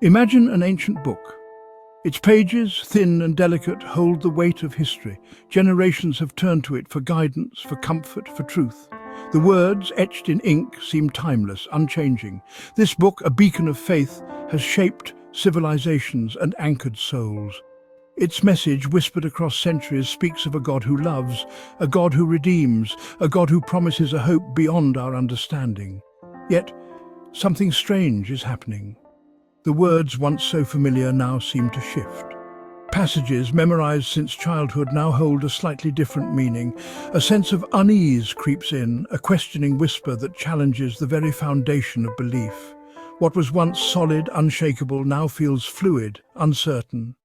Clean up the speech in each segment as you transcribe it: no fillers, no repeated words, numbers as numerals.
Imagine an ancient book. Its pages, thin and delicate, hold the weight of history. Generations have turned to it for guidance, for comfort, for truth. The words, etched in ink, seem timeless, unchanging. This book, a beacon of faith, has shaped civilizations and anchored souls. Its message, whispered across centuries, speaks of a God who loves, a God who redeems, a God who promises a hope beyond our understanding. Yet, something strange is happening. The words, once so familiar, now seem to shift. Passages memorized since childhood now hold a slightly different meaning. A sense of unease creeps in, a questioning whisper that challenges the very foundation of belief. What was once solid, unshakable, now feels fluid, uncertain.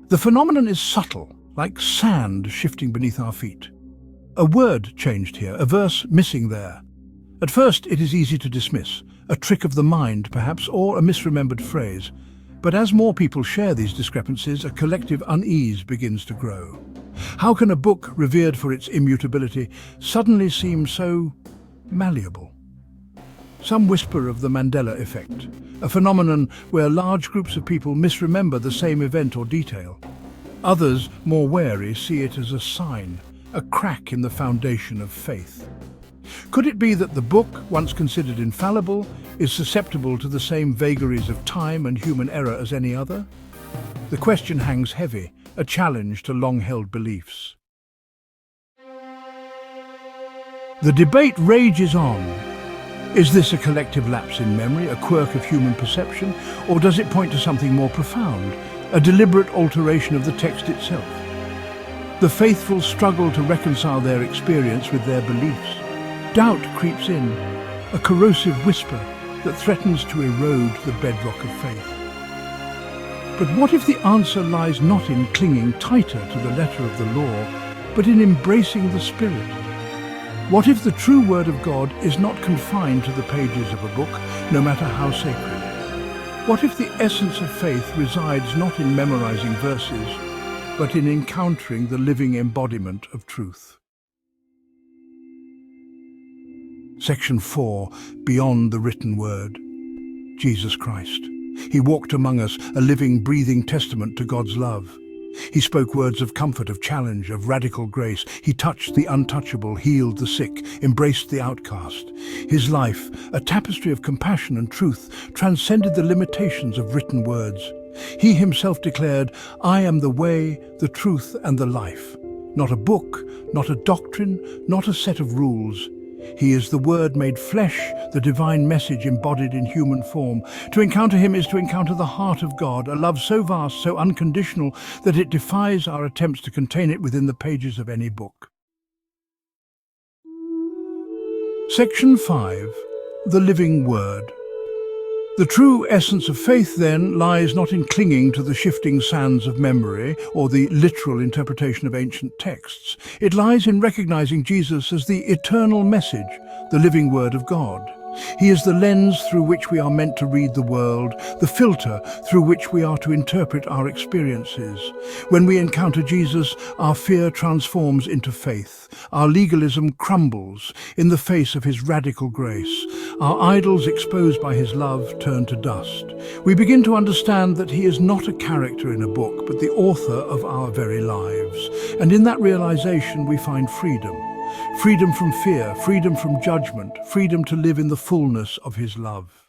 The phenomenon is subtle, like sand shifting beneath our feet. A word changed here, a verse missing there. At first, it is easy to dismiss, a trick of the mind perhaps, or a misremembered phrase. But as more people share these discrepancies, a collective unease begins to grow. How can a book revered for its immutability suddenly seem so malleable? Some whisper of the Mandela effect, a phenomenon where large groups of people misremember the same event or detail. Others, more wary, see it as a sign, a crack in the foundation of faith. Could it be that the book, once considered infallible, is susceptible to the same vagaries of time and human error as any other? The question hangs heavy, a challenge to long-held beliefs. The debate rages on. Is this a collective lapse in memory, a quirk of human perception, or does it point to something more profound, a deliberate alteration of the text itself? The faithful struggle to reconcile their experience with their beliefs. Doubt creeps in, a corrosive whisper that threatens to erode the bedrock of faith. But what if the answer lies not in clinging tighter to the letter of the law, but in embracing the Spirit? What if the true Word of God is not confined to the pages of a book, no matter how sacred? What if the essence of faith resides not in memorizing verses, but in encountering the living embodiment of truth? Section 4, Beyond the Written Word. Jesus Christ. He walked among us, a living, breathing testament to God's love. He spoke words of comfort, of challenge, of radical grace. He touched the untouchable, healed the sick, embraced the outcast. His life, a tapestry of compassion and truth, transcended the limitations of written words. He himself declared, "I am the way, the truth, and the life." Not a book, not a doctrine, not a set of rules. He is the Word made flesh, the divine message embodied in human form. To encounter him is to encounter the heart of God, a love so vast, so unconditional, that it defies our attempts to contain it within the pages of any book. Section 5. The Living Word. The true essence of faith, then, lies not in clinging to the shifting sands of memory or the literal interpretation of ancient texts. It lies in recognizing Jesus as the eternal message, the living Word of God. He is the lens through which we are meant to read the world, the filter through which we are to interpret our experiences. When we encounter Jesus, our fear transforms into faith. Our legalism crumbles in the face of his radical grace. Our idols, exposed by his love, turn to dust. We begin to understand that he is not a character in a book, but the author of our very lives. And in that realization, we find freedom. Freedom from fear, freedom from judgment, freedom to live in the fullness of his love.